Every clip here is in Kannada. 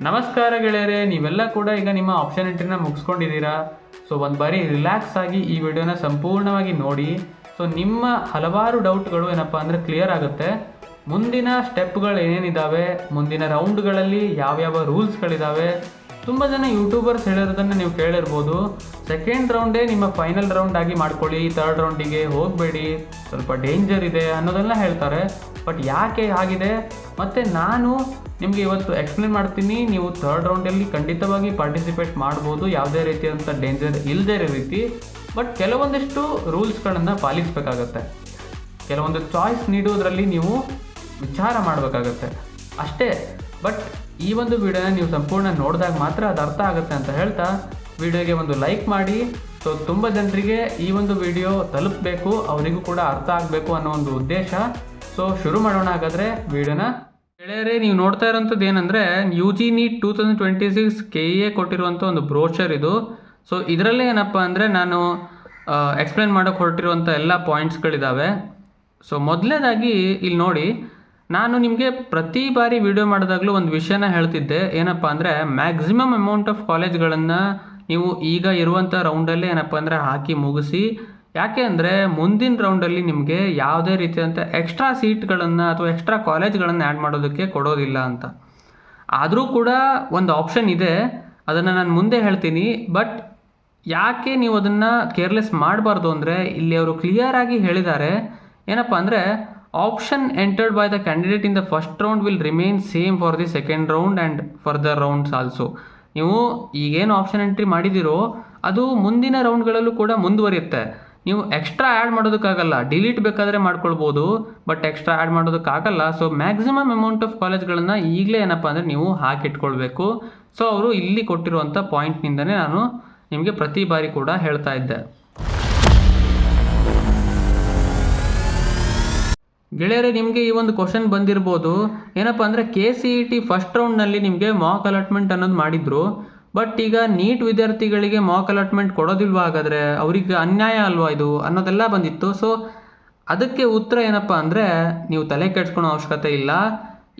ನಮಸ್ಕಾರ ಗೆಳೆಯರೆ, ನೀವೆಲ್ಲ ಕೂಡ ಈಗ ನಿಮ್ಮ ಆಪ್ಷನ್ ಎಂಟ್ರಿನ ಮುಗಿಸ್ಕೊಂಡಿದ್ದೀರಾ. ಸೊ ಒಂದು ಬಾರಿ ರಿಲ್ಯಾಕ್ಸ್ ಆಗಿ ಈ ವಿಡಿಯೋನ ಸಂಪೂರ್ಣವಾಗಿ ನೋಡಿ. ಸೊ ನಿಮ್ಮ ಹಲವಾರು ಡೌಟ್ಗಳು ಏನಪ್ಪ ಅಂದರೆ ಕ್ಲಿಯರ್ ಆಗುತ್ತೆ. ಮುಂದಿನ ಸ್ಟೆಪ್ಗಳು ಏನೇನಿದ್ದಾವೆ, ಮುಂದಿನ ರೌಂಡ್ಗಳಲ್ಲಿ ಯಾವ್ಯಾವ ರೂಲ್ಸ್ಗಳಿದ್ದಾವೆ, ತುಂಬ ಜನ ಯೂಟ್ಯೂಬರ್ಸ್ ಹೇಳಿರೋದನ್ನು ನೀವು ಕೇಳಿರ್ಬೋದು. ಸೆಕೆಂಡ್ ರೌಂಡೇ ನಿಮ್ಮ ಫೈನಲ್ ರೌಂಡ್ ಆಗಿ ಮಾಡ್ಕೊಳ್ಳಿ, ಥರ್ಡ್ ರೌಂಡಿಗೆ ಹೋಗಬೇಡಿ, ಸ್ವಲ್ಪ ಡೇಂಜರ್ ಇದೆ ಅನ್ನೋದೆಲ್ಲ ಹೇಳ್ತಾರೆ. ಬಟ್ ಯಾಕೆ ಆಗಿದೆ ಮತ್ತು ನಾನು ನಿಮಗೆ ಇವತ್ತು ಎಕ್ಸ್ಪ್ಲೇನ್ ಮಾಡ್ತೀನಿ. ನೀವು ಥರ್ಡ್ ರೌಂಡಲ್ಲಿ ಖಂಡಿತವಾಗಿ ಪಾರ್ಟಿಸಿಪೇಟ್ ಮಾಡ್ಬೋದು, ಯಾವುದೇ ರೀತಿಯಾದಂಥ ಡೇಂಜರ್ ಇಲ್ಲದೇ ಇರೋ ರೀತಿ. ಬಟ್ ಕೆಲವೊಂದಿಷ್ಟು ರೂಲ್ಸ್ಗಳನ್ನು ಪಾಲಿಸಬೇಕಾಗತ್ತೆ. ಕೆಲವೊಂದು ಚಾಯ್ಸ್ ನೀಡೋದ್ರಲ್ಲಿ ನೀವು ವಿಚಾರ ಮಾಡಬೇಕಾಗತ್ತೆ ಅಷ್ಟೇ. ಬಟ್ ಈ ಒಂದು ವಿಡಿಯೋನ ನೀವು ಸಂಪೂರ್ಣ ನೋಡಿದಾಗ ಮಾತ್ರ ಅದು ಅರ್ಥ ಆಗುತ್ತೆ ಅಂತ ಹೇಳ್ತಾ ವಿಡಿಯೋಗೆ ಒಂದು ಲೈಕ್ ಮಾಡಿ. ಸೊ ತುಂಬ ಜನರಿಗೆ ಈ ಒಂದು ವಿಡಿಯೋ ತಲುಪಬೇಕು, ಅವರಿಗೂ ಕೂಡ ಅರ್ಥ ಆಗಬೇಕು ಅನ್ನೋ ಒಂದು ಉದ್ದೇಶ. ಸೊ ಶುರು ಮಾಡೋಣ ಹಾಗಾದರೆ ವಿಡಿಯೋನ. ಗೆಳೆಯರೇ, ನೀವು ನೋಡ್ತಾ ಇರೋಂಥದ್ದು ಏನಂದರೆ UG NEET 2026 KEA ಕೊಟ್ಟಿರುವಂಥ ಒಂದು ಬ್ರೋಷರ್ ಇದು. ಸೊ ಇದರಲ್ಲೇ ಏನಪ್ಪ ಅಂದರೆ ನಾನು ಎಕ್ಸ್ಪ್ಲೇನ್ ಮಾಡೋಕ್ಕೆ ಹೊರಟಿರುವಂಥ ಎಲ್ಲ ಪಾಯಿಂಟ್ಸ್ಗಳಿದ್ದಾವೆ. ಸೊ ಮೊದಲನೇದಾಗಿ ಇಲ್ಲಿ ನೋಡಿ, ನಾನು ನಿಮಗೆ ಪ್ರತಿ ಬಾರಿ ವಿಡಿಯೋ ಮಾಡಿದಾಗಲೂ ಒಂದು ವಿಷಯನ ಹೇಳ್ತಿದ್ದೆ. ಏನಪ್ಪ ಅಂದರೆ ಮ್ಯಾಕ್ಸಿಮಮ್ ಅಮೌಂಟ್ ಆಫ್ ಕಾಲೇಜ್ಗಳನ್ನು ನೀವು ಈಗ ಇರುವಂಥ ರೌಂಡಲ್ಲೇ ಏನಪ್ಪ ಅಂದರೆ ಹಾಕಿ ಮುಗಿಸಿ. ಯಾಕೆ ಅಂದರೆ ಮುಂದಿನ ರೌಂಡಲ್ಲಿ ನಿಮಗೆ ಯಾವುದೇ ರೀತಿಯಾದಂಥ ಎಕ್ಸ್ಟ್ರಾ ಸೀಟ್ಗಳನ್ನು ಅಥವಾ ಎಕ್ಸ್ಟ್ರಾ ಕಾಲೇಜ್ಗಳನ್ನು ಆ್ಯಡ್ ಮಾಡೋದಕ್ಕೆ ಕೊಡೋದಿಲ್ಲ ಅಂತ. ಆದರೂ ಕೂಡ ಒಂದು ಆಪ್ಷನ್ ಇದೆ, ಅದನ್ನು ನಾನು ಮುಂದೆ ಹೇಳ್ತೀನಿ. ಬಟ್ ಯಾಕೆ ನೀವು ಅದನ್ನು ಕೇರ್ಲೆಸ್ ಮಾಡಬಾರ್ದು ಅಂದರೆ ಇಲ್ಲಿ ಅವರು ಕ್ಲಿಯರಾಗಿ ಹೇಳಿದ್ದಾರೆ. ಏನಪ್ಪ ಅಂದರೆ option entered by the candidate in the first round will remain same for the second round and further rounds also. ನೀವು ಈಗೇನು ಆಪ್ಷನ್ ಎಂಟ್ರಿ ಮಾಡಿದ್ದೀರೋ ಅದು ಮುಂದಿನ ರೌಂಡ್ಗಳಲ್ಲೂ ಕೂಡ ಮುಂದುವರಿಯುತ್ತೆ. ನೀವು ಎಕ್ಸ್ಟ್ರಾ ಆ್ಯಡ್ ಮಾಡೋದಕ್ಕಾಗಲ್ಲ, ಡಿಲೀಟ್ ಬೇಕಾದರೆ ಮಾಡ್ಕೊಳ್ಬೋದು, ಬಟ್ ಎಕ್ಸ್ಟ್ರಾ ಆ್ಯಡ್ ಮಾಡೋದಕ್ಕಾಗಲ್ಲ. ಸೊ ಮ್ಯಾಕ್ಸಿಮಮ್ ಅಮೌಂಟ್ ಆಫ್ ಕಾಲೇಜ್ಗಳನ್ನು ಈಗಲೇ ಏನಪ್ಪ ಅಂದರೆ ನೀವು ಹಾಕಿಟ್ಕೊಳ್ಬೇಕು. ಸೊ ಅವರು ಇಲ್ಲಿ ಕೊಟ್ಟಿರುವಂಥ ಪಾಯಿಂಟ್ನಿಂದನೇ ನಾನು ನಿಮಗೆ ಪ್ರತಿ ಬಾರಿ ಕೂಡ ಹೇಳ್ತಾ ಇದ್ದೆ. ಗೆಳೆಯರೆ, ನಿಮಗೆ ಈ ಒಂದು ಕ್ವಶನ್ ಬಂದಿರ್ಬೋದು. ಏನಪ್ಪ ಅಂದರೆ KCET ಫಸ್ಟ್ ರೌಂಡ್ನಲ್ಲಿ ನಿಮಗೆ ಮಾಕ್ ಅಲಾಟ್ಮೆಂಟ್ ಅನ್ನೋದು ಮಾಡಿದರು. ಬಟ್ ಈಗ ನೀಟ್ ವಿದ್ಯಾರ್ಥಿಗಳಿಗೆ ಮಾಕ್ ಅಲಾಟ್ಮೆಂಟ್ ಕೊಡೋದಿಲ್ವಾ, ಹಾಗಾದರೆ ಅವರಿಗೆ ಅನ್ಯಾಯ ಅಲ್ವಾ ಇದು ಅನ್ನೋದೆಲ್ಲ ಬಂದಿತ್ತು. ಸೊ ಅದಕ್ಕೆ ಉತ್ತರ ಏನಪ್ಪ ಅಂದರೆ ನೀವು ತಲೆ ಕೆಡ್ಸ್ಕೊಳೋ ಅವಶ್ಯಕತೆ ಇಲ್ಲ.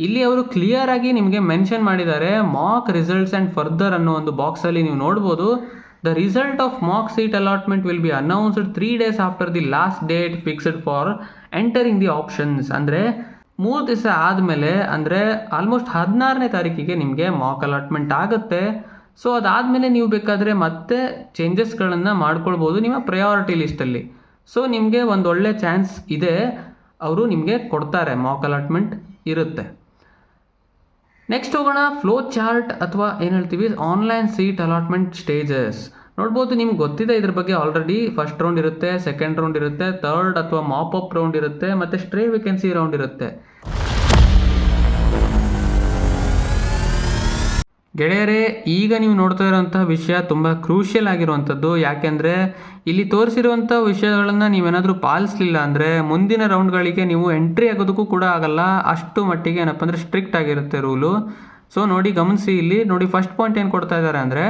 ಇಲ್ಲಿ ಅವರು ಕ್ಲಿಯರಾಗಿ ನಿಮಗೆ ಮೆನ್ಷನ್ ಮಾಡಿದ್ದಾರೆ. ಮಾಕ್ ರಿಸಲ್ಟ್ಸ್ ಆ್ಯಂಡ್ ಫರ್ದರ್ ಅನ್ನೋ ಒಂದು ಬಾಕ್ಸಲ್ಲಿ ನೀವು ನೋಡ್ಬೋದು. The result of mock seat allotment will be announced 3 days after the last date fixed for entering the options. ಅಂದರೆ 3 ದಿವಸ ಆದಮೇಲೆ, ಅಂದರೆ ಆಲ್ಮೋಸ್ಟ್ 16ನೇ ತಾರೀಕಿಗೆ ನಿಮಗೆ ಮಾಕ್ ಅಲಾಟ್ಮೆಂಟ್ ಆಗುತ್ತೆ. ಸೊ ಅದಾದಮೇಲೆ ನೀವು ಬೇಕಾದರೆ ಮತ್ತೆ ಚೇಂಜಸ್ಗಳನ್ನು ಮಾಡ್ಕೊಳ್ಬೋದು ನಿಮ್ಮ ಪ್ರಯಾರಿಟಿ ಲಿಸ್ಟಲ್ಲಿ. ಸೊ ನಿಮಗೆ ಒಂದು ಒಳ್ಳೆ ಚಾನ್ಸ್ ಇದೆ, ಅವರು ನಿಮಗೆ ಕೊಡ್ತಾರೆ, ಮಾಕ್ ಅಲಾಟ್ಮೆಂಟ್ ಇರುತ್ತೆ. ನೆಕ್ಸ್ಟ್ ಹೋಗೋಣ, ಫ್ಲೋ ಚಾರ್ಟ್ ಅಥವಾ ಏನು ಹೇಳ್ತೀವಿ ಆನ್ಲೈನ್ ಸೀಟ್ ಅಲಾಟ್ಮೆಂಟ್ ಸ್ಟೇಜಸ್. ನೋಡ್ಬೋದು, ನಿಮ್ಗೆ ಗೊತ್ತಿದೆ ಇದ್ರ ಬಗ್ಗೆ ಆಲ್ರೆಡಿ. ಫಸ್ಟ್ ರೌಂಡ್ ಇರುತ್ತೆ, ಸೆಕೆಂಡ್ ರೌಂಡ್ ಇರುತ್ತೆ, ಥರ್ಡ್ ಅಥವಾ ಮಾಪ್ ಅಪ್ ರೌಂಡ್ ಇರುತ್ತೆ, ಮತ್ತು ಸ್ಟ್ರೇ ವೇಕೆನ್ಸಿ ರೌಂಡ್ ಇರುತ್ತೆ. ಗೆಳೆಯರೇ, ಈಗ ನೀವು ನೋಡ್ತಾ ಇರೋಂಥ ವಿಷಯ ತುಂಬ ಕ್ರೂಷಿಯಲ್ ಆಗಿರುವಂಥದ್ದು. ಯಾಕೆಂದರೆ ಇಲ್ಲಿ ತೋರಿಸಿರುವಂಥ ವಿಷಯಗಳನ್ನು ನೀವೇನಾದರೂ ಪಾಲಿಸಲಿಲ್ಲ ಅಂದರೆ ಮುಂದಿನ ರೌಂಡ್ಗಳಿಗೆ ನೀವು ಎಂಟ್ರಿ ಆಗೋದಕ್ಕೂ ಕೂಡ ಆಗಲ್ಲ. ಅಷ್ಟು ಮಟ್ಟಿಗೆ ಏನಪ್ಪ ಅಂದರೆ ಸ್ಟ್ರಿಕ್ಟ್ ಆಗಿರುತ್ತೆ ರೂಲು. ಸೊ ನೋಡಿ, ಗಮನಿಸಿ, ಇಲ್ಲಿ ನೋಡಿ ಫಸ್ಟ್ ಪಾಯಿಂಟ್ ಏನು ಕೊಡ್ತಾ ಇದ್ದಾರೆ ಅಂದರೆ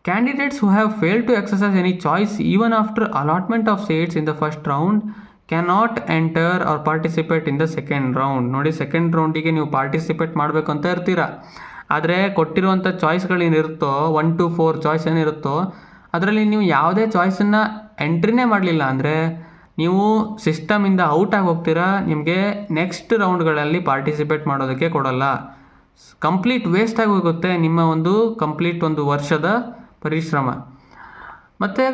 candidates who have fail to exercise any choice even after allotment of seats in the first round can not enter or participate in the second round. ನೋಡಿ, ಸೆಕೆಂಡ್ ರೌಂಡಿಗೆ ನೀವು ಪಾರ್ಟಿಸಿಪೇಟ್ ಮಾಡಬೇಕು ಅಂತ ಇರ್ತೀರಾ, ಆದರೆ ಕೊಟ್ಟಿರುವಂಥ ಚಾಯ್ಸ್ಗಳೇನಿರುತ್ತೋ 1 to 4 ಚಾಯ್ಸ್ ಏನಿರುತ್ತೋ ಅದರಲ್ಲಿ ನೀವು ಯಾವುದೇ ಚಾಯ್ಸನ್ನು ಎಂಟ್ರಿನೇ ಮಾಡಲಿಲ್ಲ ಅಂದರೆ ನೀವು ಸಿಸ್ಟಮಿಂದ ಔಟಾಗಿ ಹೋಗ್ತೀರಾ. ನಿಮಗೆ ನೆಕ್ಸ್ಟ್ ರೌಂಡ್ಗಳಲ್ಲಿ ಪಾರ್ಟಿಸಿಪೇಟ್ ಮಾಡೋದಕ್ಕೆ ಕೊಡೋಲ್ಲ. ಕಂಪ್ಲೀಟ್ ವೇಸ್ಟಾಗಿ ಹೋಗುತ್ತೆ ನಿಮ್ಮ ಒಂದು ಕಂಪ್ಲೀಟ್ ಒಂದು ವರ್ಷದ ಪರಿಶ್ರಮ. ಮತ್ತು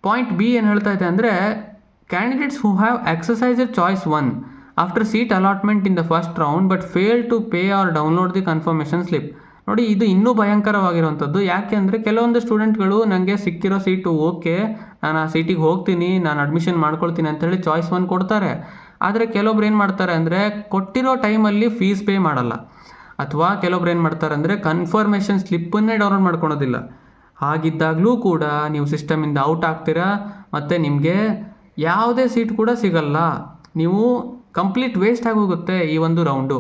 ಪಾಯಿಂಟ್ B ಏನು ಹೇಳ್ತಾ ಇದೆ ಅಂದರೆ candidates who have exercised choice 1 after seat allotment in the first round but fail to pay or download the confirmation slip. ನೋಡಿ, ಇದು ಇನ್ನೂ ಭಯಂಕರವಾಗಿರುವಂಥದ್ದು. ಯಾಕೆ ಅಂದರೆ ಕೆಲವೊಂದು ಸ್ಟೂಡೆಂಟ್ಗಳು ನನಗೆ ಸಿಕ್ಕಿರೋ ಸೀಟು ಓಕೆ, ನಾನು ಆ ಸೀಟಿಗೆ ಹೋಗ್ತೀನಿ, ನಾನು ಅಡ್ಮಿಷನ್ ಮಾಡ್ಕೊಳ್ತೀನಿ ಅಂತೇಳಿ ಚಾಯ್ಸ್ 1 ಕೊಡ್ತಾರೆ. ಆದರೆ ಕೆಲವೊಬ್ರು ಏನು ಮಾಡ್ತಾರೆ ಅಂದರೆ ಕೊಟ್ಟಿರೋ ಟೈಮಲ್ಲಿ ಫೀಸ್ ಪೇ ಮಾಡಲ್ಲ, ಅಥವಾ ಕೆಲವೊಬ್ರು ಏನು ಮಾಡ್ತಾರೆ ಅಂದರೆ ಕನ್ಫರ್ಮೇಷನ್ ಸ್ಲಿಪ್ಪನ್ನೇ ಡೌನ್ಲೋಡ್ ಮಾಡ್ಕೊಳೋದಿಲ್ಲ. ಹಾಗಿದ್ದಾಗಲೂ ಕೂಡ ನೀವು ಸಿಸ್ಟಮಿಂದ ಔಟ್ ಆಗ್ತೀರಾ ಮತ್ತು ನಿಮಗೆ ಯಾವುದೇ ಸೀಟ್ ಕೂಡ ಸಿಗಲ್ಲ. ನೀವು ಕಂಪ್ಲೀಟ್ ವೇಸ್ಟ್ ಆಗೋಗುತ್ತೆ ಈ ಒಂದು ರೌಂಡು.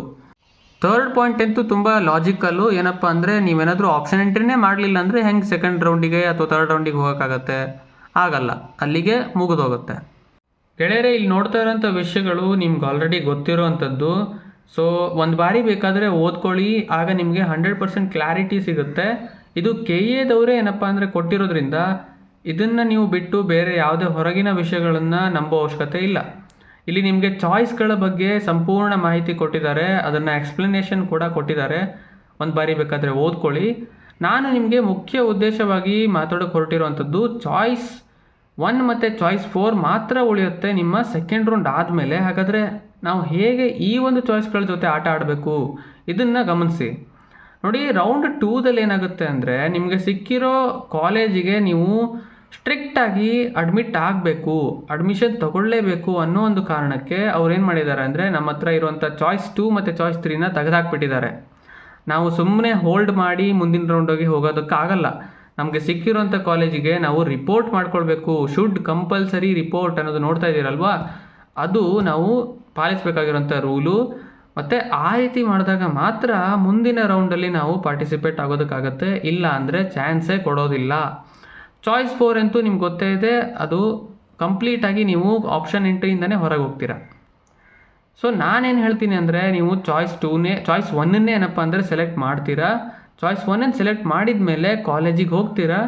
ಥರ್ಡ್ ಪಾಯಿಂಟ್ ಅಂತೂ ತುಂಬ ಲಾಜಿಕಲ್ಲು. ಏನಪ್ಪ ಅಂದರೆ ನೀವೇನಾದರೂ ಆಪ್ಷನ್ ಎಂಟ್ರಿನೇ ಮಾಡಲಿಲ್ಲ ಅಂದರೆ ಹೆಂಗೆ ಸೆಕೆಂಡ್ ರೌಂಡಿಗೆ ಅಥವಾ ಥರ್ಡ್ ರೌಂಡಿಗೆ ಹೋಗೋಕ್ಕಾಗತ್ತೆ? ಆಗಲ್ಲ, ಅಲ್ಲಿಗೆ ಮುಗಿದೋಗುತ್ತೆ. ಗೆಳೆಯರೆ, ಇಲ್ಲಿ ನೋಡ್ತಾ ಇರೋಂಥ ವಿಷಯಗಳು ನಿಮ್ಗೆ ಆಲ್ರೆಡಿ ಗೊತ್ತಿರೋ ಅಂಥದ್ದು. ಸೊ ಒಂದು ಬಾರಿ ಬೇಕಾದರೆ ಓದ್ಕೊಳ್ಳಿ, ಆಗ ನಿಮಗೆ 100% ಕ್ಲಾರಿಟಿ ಸಿಗುತ್ತೆ. ಇದು ಕೆ ಎದವರೇ ಏನಪ್ಪ ಅಂದರೆ ಕೊಟ್ಟಿರೋದ್ರಿಂದ ಇದನ್ನು ನೀವು ಬಿಟ್ಟು ಬೇರೆ ಯಾವುದೇ ಹೊರಗಿನ ವಿಷಯಗಳನ್ನು ನಂಬೋ ಅವಶ್ಯಕತೆ ಇಲ್ಲ. ಇಲ್ಲಿ ನಿಮಗೆ ಚಾಯ್ಸ್ಗಳ ಬಗ್ಗೆ ಸಂಪೂರ್ಣ ಮಾಹಿತಿ ಕೊಟ್ಟಿದ್ದಾರೆ, ಅದನ್ನು ಎಕ್ಸ್ಪ್ಲನೇಷನ್ ಕೂಡ ಕೊಟ್ಟಿದ್ದಾರೆ. ಒಂದು ಬಾರಿ ಬೇಕಾದರೆ ಓದ್ಕೊಳ್ಳಿ. ನಾನು ನಿಮಗೆ ಮುಖ್ಯ ಉದ್ದೇಶವಾಗಿ ಮಾತಾಡೋಕ್ಕೆ ಹೊರಟಿರುವಂಥದ್ದು ಚಾಯ್ಸ್ 1 ಮತ್ತು ಚಾಯ್ಸ್ 4 ಮಾತ್ರ ಉಳಿಯುತ್ತೆ ನಿಮ್ಮ ಸೆಕೆಂಡ್ ರೌಂಡ್ ಆದಮೇಲೆ. ಹಾಗಾದರೆ ನಾವು ಹೇಗೆ ಈ ಒಂದು ಚಾಯ್ಸ್ಗಳ ಜೊತೆ ಆಟ ಆಡಬೇಕು ಇದನ್ನು ಗಮನಿಸಿ. ನೋಡಿ, ರೌಂಡ್ 2ದಲ್ಲಿ ಏನಾಗುತ್ತೆ ಅಂದರೆ ನಿಮಗೆ ಸಿಕ್ಕಿರೋ ಕಾಲೇಜಿಗೆ ನೀವು ಸ್ಟ್ರಿಕ್ಟಾಗಿ ಅಡ್ಮಿಟ್ ಆಗಬೇಕು, ಅಡ್ಮಿಷನ್ ತಗೊಳ್ಳೇಬೇಕು ಅನ್ನೋ ಒಂದು ಕಾರಣಕ್ಕೆ ಅವ್ರು ಏನು ಮಾಡಿದ್ದಾರೆ ಅಂದರೆ ನಮ್ಮ ಹತ್ರ ಇರುವಂಥ ಚಾಯ್ಸ್ 2 ಮತ್ತು ಚಾಯ್ಸ್ 3ನ ತೆಗೆದಾಕ್ಬಿಟ್ಟಿದ್ದಾರೆ. ನಾವು ಸುಮ್ಮನೆ ಹೋಲ್ಡ್ ಮಾಡಿ ಮುಂದಿನ ರೌಂಡೋಗಿ ಹೋಗೋದಕ್ಕಾಗಲ್ಲ. ನಮಗೆ ಸಿಕ್ಕಿರೋಂಥ ಕಾಲೇಜಿಗೆ ನಾವು ರಿಪೋರ್ಟ್ ಮಾಡ್ಕೊಳ್ಬೇಕು. ಶುಡ್ ಕಂಪಲ್ಸರಿ ರಿಪೋರ್ಟ್ ಅನ್ನೋದು ನೋಡ್ತಾ ಇದ್ದೀರಲ್ವಾ, ಅದು ನಾವು ಪಾಲಿಸಬೇಕಾಗಿರೋಂಥ ರೂಲು. ಮತ್ತು ಆ ರೀತಿ ಮಾಡಿದಾಗ ಮಾತ್ರ ಮುಂದಿನ ರೌಂಡಲ್ಲಿ ನಾವು ಪಾರ್ಟಿಸಿಪೇಟ್ ಆಗೋದಕ್ಕಾಗತ್ತೆ, ಇಲ್ಲ ಅಂದರೆ ಚಾನ್ಸೇ ಕೊಡೋದಿಲ್ಲ. ಚಾಯ್ಸ್ 4 ಅಂತೂ ನಿಮ್ಗೆ ಗೊತ್ತೇ ಇದೆ, ಅದು ಕಂಪ್ಲೀಟಾಗಿ ನೀವು ಆಪ್ಷನ್ ಎಂಟ್ರಿಯಿಂದನೇ ಹೊರಗೆ ಹೋಗ್ತೀರಾ. ಸೊ ನಾನೇನು ಹೇಳ್ತೀನಿ ಅಂದರೆ ನೀವು ಚಾಯ್ಸ್ 1ನ್ನೇ ಏನಪ್ಪ ಅಂದರೆ ಸೆಲೆಕ್ಟ್ ಮಾಡ್ತೀರಾ. ಚಾಯ್ಸ್ 1ನ್ನು ಸೆಲೆಕ್ಟ್ ಮಾಡಿದ ಮೇಲೆ ಕಾಲೇಜಿಗೆ ಹೋಗ್ತೀರಾ.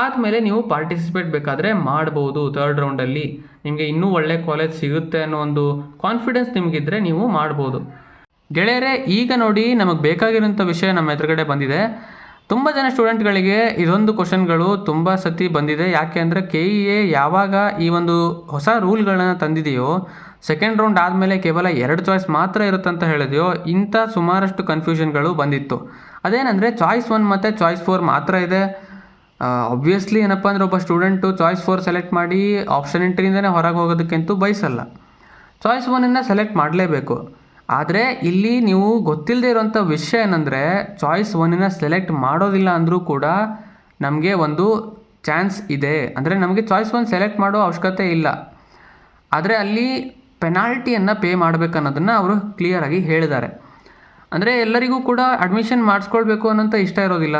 ಆದಮೇಲೆ ನೀವು ಪಾರ್ಟಿಸಿಪೇಟ್ ಬೇಕಾದರೆ ಮಾಡ್ಬೋದು. 3rd ರೌಂಡಲ್ಲಿ ನಿಮಗೆ ಇನ್ನೂ ಒಳ್ಳೆ ಕಾಲೇಜ್ ಸಿಗುತ್ತೆ ಅನ್ನೋ ಒಂದು ಕಾನ್ಫಿಡೆನ್ಸ್ ನಿಮಗಿದ್ರೆ ನೀವು ಮಾಡ್ಬೋದು. ಗೆಳೆಯರೇ, ಈಗ ನೋಡಿ ನಮಗೆ ಬೇಕಾಗಿರೋಂಥ ವಿಷಯ ನಮ್ಮ ಎದುರುಗಡೆ ಬಂದಿದೆ. ತುಂಬ ಜನ ಸ್ಟೂಡೆಂಟ್ಗಳಿಗೆ ಇದೊಂದು ಕ್ವಶನ್ಗಳು ತುಂಬ ಸತಿ ಬಂದಿದೆ. ಯಾಕೆ ಅಂದರೆ KEA ಯಾವಾಗ ಈ ಒಂದು ಹೊಸ ರೂಲ್ಗಳನ್ನು ತಂದಿದೆಯೋ, ಸೆಕೆಂಡ್ ರೌಂಡ್ ಆದಮೇಲೆ ಕೇವಲ 2 ಚಾಯ್ಸ್ ಮಾತ್ರ ಇರುತ್ತಂತ ಹೇಳಿದೆಯೋ, ಇಂಥ ಸುಮಾರಷ್ಟು ಕನ್ಫ್ಯೂಷನ್ಗಳು ಬಂದಿತ್ತು. ಅದೇನೆಂದರೆ ಚಾಯ್ಸ್ 1 ಮತ್ತು ಚಾಯ್ಸ್ 4 ಮಾತ್ರ ಇದೆ. ಆಬ್ವಿಯಸ್ಲಿ ಏನಪ್ಪ ಅಂದರೆ ಒಬ್ಬ ಸ್ಟೂಡೆಂಟು ಚಾಯ್ಸ್ 4 ಸೆಲೆಕ್ಟ್ ಮಾಡಿ ಆಪ್ಷನ್ ಎಂಟ್ರಿಯಿಂದನೇ ಹೊರಗೆ ಹೋಗೋದಕ್ಕಂತೂ ಬಯಸಲ್ಲ. ಚಾಯ್ಸ್ 1ನ್ನು ಸೆಲೆಕ್ಟ್ ಮಾಡಲೇಬೇಕು. ಆದರೆ ಇಲ್ಲಿ ನೀವು ಗೊತ್ತಿಲ್ಲದೆ ಇರೋಂಥ ವಿಷಯ ಏನಂದರೆ ಚಾಯ್ಸ್ 1ನ್ನು ಸೆಲೆಕ್ಟ್ ಮಾಡೋದಿಲ್ಲ ಅಂದರೂ ಕೂಡ ನಮಗೆ ಒಂದು ಚಾನ್ಸ್ ಇದೆ. ಅಂದರೆ ನಮಗೆ ಚಾಯ್ಸ್ 1 ಸೆಲೆಕ್ಟ್ ಮಾಡೋ ಅವಶ್ಯಕತೆ ಇಲ್ಲ, ಆದರೆ ಅಲ್ಲಿ ಪೆನಾಲ್ಟಿಯನ್ನು ಪೇ ಮಾಡಬೇಕನ್ನೋದನ್ನು ಅವರು ಕ್ಲಿಯರಾಗಿ ಹೇಳಿದ್ದಾರೆ. ಅಂದರೆ ಎಲ್ಲರಿಗೂ ಕೂಡ ಅಡ್ಮಿಷನ್ ಮಾಡಿಸ್ಕೊಳ್ಬೇಕು ಅನ್ನೋಂಥ ಇಷ್ಟ ಇರೋದಿಲ್ಲ,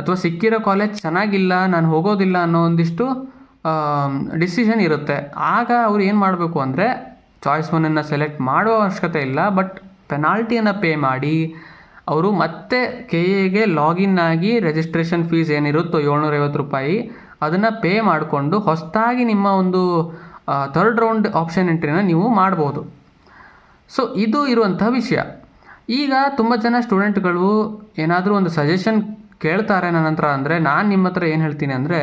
ಅಥವಾ ಸಿಕ್ಕಿರೋ ಕಾಲೇಜ್ ಚೆನ್ನಾಗಿಲ್ಲ ನಾನು ಹೋಗೋದಿಲ್ಲ ಅನ್ನೋ ಒಂದಿಷ್ಟು ಡಿಸಿಷನ್ ಇರುತ್ತೆ. ಆಗ ಅವ್ರು ಏನು ಮಾಡಬೇಕು ಅಂದರೆ ಚಾಯ್ಸ್ 1ನ್ನು ಸೆಲೆಕ್ಟ್ ಮಾಡೋ ಅವಶ್ಯಕತೆ ಇಲ್ಲ, ಬಟ್ ಪೆನಾಲ್ಟಿಯನ್ನು ಪೇ ಮಾಡಿ ಅವರು ಮತ್ತೆ KEAಗೆ ಲಾಗಿನ್ ಆಗಿ ರಿಜಿಸ್ಟ್ರೇಷನ್ ಫೀಸ್ ಏನಿರುತ್ತೋ ₹750 ಅದನ್ನು ಪೇ ಮಾಡಿಕೊಂಡು ಹೊಸದಾಗಿ ನಿಮ್ಮ ಒಂದು 3rd ರೌಂಡ್ ಆಪ್ಷನ್ ಎಂಟ್ರಿನ ನೀವು ಮಾಡ್ಬೋದು. ಸೊ ಇದು ಇರುವಂಥ ವಿಷಯ. ಈಗ ತುಂಬ ಜನ ಸ್ಟೂಡೆಂಟ್ಗಳು ಏನಾದರೂ ಒಂದು ಸಜೆಷನ್ ಕೇಳ್ತಾರೆ ನನ್ನ ಹತ್ರ. ಅಂದರೆ ನಾನು ನಿಮ್ಮ ಹತ್ರ ಏನು ಹೇಳ್ತೀನಿ ಅಂದರೆ,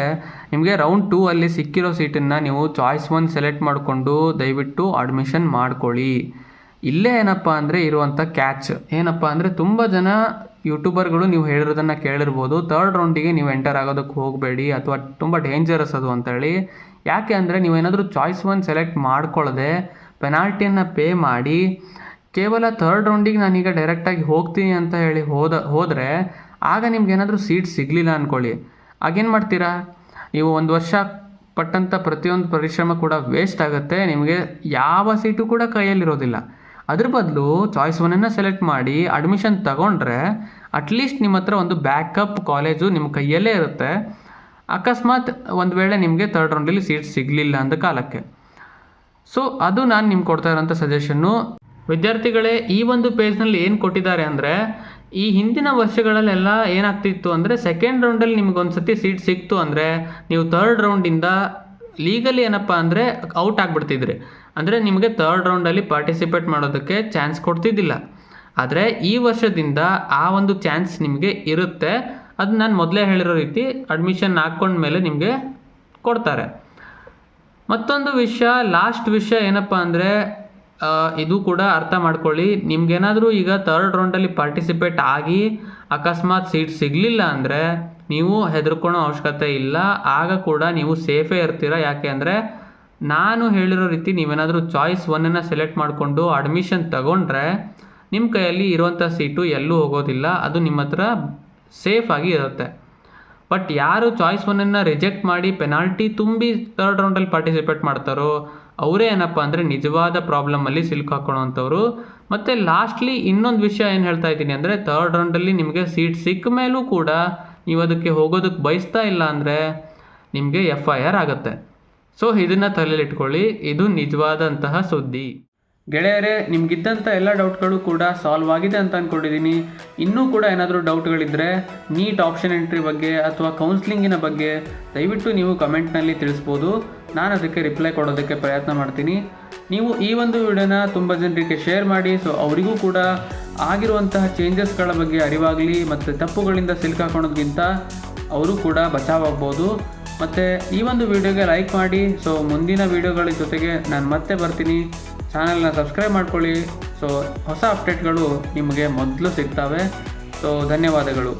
ನಿಮಗೆ ರೌಂಡ್ 2 ಅಲ್ಲಿ ಸಿಕ್ಕಿರೋ ಸೀಟನ್ನು ನೀವು ಚಾಯ್ಸ್ 1 ಸೆಲೆಕ್ಟ್ ಮಾಡಿಕೊಂಡು ದಯವಿಟ್ಟು ಅಡ್ಮಿಷನ್ ಮಾಡ್ಕೊಳ್ಳಿ. ಇಲ್ಲೇ ಏನಪ್ಪ ಅಂದರೆ ಇರುವಂಥ ಕ್ಯಾಚ್ ಏನಪ್ಪ ಅಂದರೆ, ತುಂಬ ಜನ ಯೂಟ್ಯೂಬರ್ಗಳು ನೀವು ಹೇಳಿರೋದನ್ನು ಕೇಳಿರ್ಬೋದು, 3rd ರೌಂಡಿಗೆ ನೀವು ಎಂಟರ್ ಆಗೋದಕ್ಕೆ ಹೋಗಬೇಡಿ ಅಥವಾ ತುಂಬ ಡೇಂಜರಸ್ ಅದು ಅಂತೇಳಿ. ಯಾಕೆ ಅಂದರೆ ನೀವೇನಾದರೂ ಚಾಯ್ಸ್ 1 ಸೆಲೆಕ್ಟ್ ಮಾಡ್ಕೊಳ್ಳದೆ ಪೆನಾಲ್ಟಿಯನ್ನು ಪೇ ಮಾಡಿ ಕೇವಲ 3rd ರೌಂಡಿಗೆ ನಾನೀಗ ಡೈರೆಕ್ಟಾಗಿ ಹೋಗ್ತೀನಿ ಅಂತ ಹೇಳಿ ಹೋದರೆ ಆಗ ನಿಮ್ಗೇನಾದರೂ ಸೀಟ್ ಸಿಗಲಿಲ್ಲ ಅಂದ್ಕೊಳ್ಳಿ, ಆಗೇನು ಮಾಡ್ತೀರಾ? ನೀವು 1 ವರ್ಷ ಪಟ್ಟಂಥ ಪ್ರತಿಯೊಂದು ಪರಿಶ್ರಮ ಕೂಡ ವೇಸ್ಟ್ ಆಗುತ್ತೆ, ನಿಮಗೆ ಯಾವ ಸೀಟು ಕೂಡ ಕೈಯಲ್ಲಿರೋದಿಲ್ಲ. ಅದ್ರ ಬದಲು ಚಾಯ್ಸ್ 1ನ್ನು ಸೆಲೆಕ್ಟ್ ಮಾಡಿ ಅಡ್ಮಿಷನ್ ತಗೊಂಡ್ರೆ ಅಟ್ಲೀಸ್ಟ್ ನಿಮ್ಮ ಹತ್ರ ಒಂದು ಬ್ಯಾಕಪ್ ಕಾಲೇಜು ನಿಮ್ಮ ಕೈಯಲ್ಲೇ ಇರುತ್ತೆ. ಅಕಸ್ಮಾತ್ ಒಂದು ವೇಳೆ ನಿಮಗೆ 3rd ರೌಂಡಲ್ಲಿ ಸೀಟ್ ಸಿಗಲಿಲ್ಲ ಅಂದ ಕಾಲಕ್ಕೆ. ಸೊ ಅದು ನಾನು ನಿಮ್ಗೆ ಕೊಡ್ತಾ ಇರೋಂಥ ಸಜೆಷನ್ನು. ವಿದ್ಯಾರ್ಥಿಗಳೇ, ಈ ಒಂದು ಪೇಜ್ನಲ್ಲಿ ಏನು ಕೊಟ್ಟಿದ್ದಾರೆ ಅಂದರೆ, ಈ ಹಿಂದಿನ ವರ್ಷಗಳಲ್ಲೆಲ್ಲ ಏನಾಗ್ತಿತ್ತು ಅಂದರೆ ಸೆಕೆಂಡ್ ರೌಂಡಲ್ಲಿ ನಿಮ್ಗೊಂದು ಸತಿ ಸೀಟ್ ಸಿಕ್ತು ಅಂದರೆ ನೀವು 3rd ರೌಂಡಿಂದ ಲೀಗಲಿ ಏನಪ್ಪ ಅಂದರೆ ಔಟ್ ಆಗಿಬಿಡ್ತಿದ್ರಿ. ಅಂದರೆ ನಿಮಗೆ 3rd ರೌಂಡಲ್ಲಿ ಪಾರ್ಟಿಸಿಪೇಟ್ ಮಾಡೋದಕ್ಕೆ ಚಾನ್ಸ್ ಕೊಡ್ತಿದ್ದಿಲ್ಲ. ಆದರೆ ಈ ವರ್ಷದಿಂದ ಆ ಒಂದು ಚಾನ್ಸ್ ನಿಮಗೆ ಇರುತ್ತೆ. ಅದು ನಾನು ಮೊದಲೇ ಹೇಳಿರೋ ರೀತಿ ಅಡ್ಮಿಷನ್ ಹಾಕ್ಕೊಂಡ್ಮೇಲೆ ನಿಮಗೆ ಕೊಡ್ತಾರೆ. ಮತ್ತೊಂದು ವಿಷಯ, ಲಾಸ್ಟ್ ವಿಷಯ ಏನಪ್ಪ ಅಂದರೆ, ಇದು ಕೂಡ ಅರ್ಥ ಮಾಡ್ಕೊಳ್ಳಿ. ನಿಮ್ಗೇನಾದರೂ ಈಗ 3rd ರೌಂಡಲ್ಲಿ ಪಾರ್ಟಿಸಿಪೇಟ್ ಆಗಿ ಅಕಸ್ಮಾತ್ ಸೀಟ್ ಸಿಗಲಿಲ್ಲ ಅಂದರೆ ನೀವು ಹೆದರ್ಕೊಳ್ಳೋ ಅವಶ್ಯಕತೆ ಇಲ್ಲ. ಆಗ ಕೂಡ ನೀವು ಸೇಫೇ ಇರ್ತೀರ. ಯಾಕೆ ಅಂದರೆ ನಾನು ಹೇಳಿರೋ ರೀತಿ ನೀವೇನಾದರೂ ಚಾಯ್ಸ್ 1ನ್ನು ಸೆಲೆಕ್ಟ್ ಮಾಡಿಕೊಂಡು ಅಡ್ಮಿಷನ್ ತಗೊಂಡ್ರೆ ನಿಮ್ಮ ಕೈಯಲ್ಲಿ ಇರುವಂಥ ಸೀಟು ಎಲ್ಲೂ ಹೋಗೋದಿಲ್ಲ, ಅದು ನಿಮ್ಮ ಹತ್ರ ಸೇಫಾಗಿ ಇರುತ್ತೆ. ಬಟ್ ಯಾರು ಚಾಯ್ಸ್ 1ನ್ನು ರಿಜೆಕ್ಟ್ ಮಾಡಿ ಪೆನಾಲ್ಟಿ ತುಂಬಿ 3rd ರೌಂಡಲ್ಲಿ ಪಾರ್ಟಿಸಿಪೇಟ್ ಮಾಡ್ತಾರೋ ಅವರೇ ಏನಪ್ಪ ಅಂದರೆ ನಿಜವಾದ ಪ್ರಾಬ್ಲಮಲ್ಲಿ ಸಿಲುಕಾಕೊಳ್ಳೋವಂಥವ್ರು. ಮತ್ತು ಲಾಸ್ಟ್ಲಿ ಇನ್ನೊಂದು ವಿಷಯ ಏನು ಹೇಳ್ತಾ ಇದ್ದೀನಿ ಅಂದರೆ, 3rd ರೌಂಡಲ್ಲಿ ನಿಮಗೆ ಸೀಟ್ ಸಿಕ್ಕ ಮೇಲೂ ಕೂಡ ನೀವು ಅದಕ್ಕೆ ಹೋಗೋದಕ್ಕೆ ಬಯಸ್ತಾ ಇಲ್ಲ ಅಂದರೆ ನಿಮಗೆ FIR ಆಗುತ್ತೆ. ಸೊ ಇದನ್ನು ತಲೆಯಲ್ಲಿಟ್ಕೊಳ್ಳಿ, ಇದು ನಿಜವಾದಂತಹ ಸುದ್ದಿ. ಗೆಳೆಯರೇ, ನಿಮಗಿದ್ದಂಥ ಎಲ್ಲ ಡೌಟ್ಗಳು ಕೂಡ ಸಾಲ್ವ್ ಆಗಿದೆ ಅಂತ ಅಂದ್ಕೊಂಡಿದ್ದೀನಿ. ಇನ್ನೂ ಕೂಡ ಏನಾದರೂ ಡೌಟ್ಗಳಿದ್ದರೆ ನೀಟ್ ಆಪ್ಷನ್ ಎಂಟ್ರಿ ಬಗ್ಗೆ ಅಥವಾ ಕೌನ್ಸ್ಲಿಂಗಿನ ಬಗ್ಗೆ ದಯವಿಟ್ಟು ನೀವು ಕಮೆಂಟ್ನಲ್ಲಿ ತಿಳಿಸ್ಬೋದು. ನಾನು ಅದಕ್ಕೆ ರಿಪ್ಲೈ ಕೊಡೋದಕ್ಕೆ ಪ್ರಯತ್ನ ಮಾಡ್ತೀನಿ. ನೀವು ಈ ಒಂದು ವಿಡಿಯೋನ ತುಂಬ ಜನರಿಗೆ ಶೇರ್ ಮಾಡಿ, ಸೊ ಅವರಿಗೂ ಕೂಡ ಆಗಿರುವಂತಹ ಚೇಂಜಸ್ಗಳ ಬಗ್ಗೆ ಅರಿವಾಗಲಿ ಮತ್ತು ತಪ್ಪುಗಳಿಂದ ಸಿಲುಕಾಕೊಳ್ಳೋದ್ಕಿಂತ ಅವರು ಕೂಡ ಬಚಾವಾಗ್ಬೋದು. ಮತ್ತು ಈ ಒಂದು ವಿಡಿಯೋಗೆ ಲೈಕ್ ಮಾಡಿ. ಸೊ ಮುಂದಿನ ವಿಡಿಯೋಗಳ ಜೊತೆಗೆ ನಾನು ಮತ್ತೆ ಬರ್ತೀನಿ. ಚಾನಲ್ನ ಸಬ್ಸ್ಕ್ರೈಬ್ ಮಾಡ್ಕೊಳ್ಳಿ. ಸೊ ಹೊಸ ಅಪ್ಡೇಟ್ಗಳು ನಿಮಗೆ ಮೊದಲು ಸಿಗ್ತವೆ. ಸೊ ಧನ್ಯವಾದಗಳು.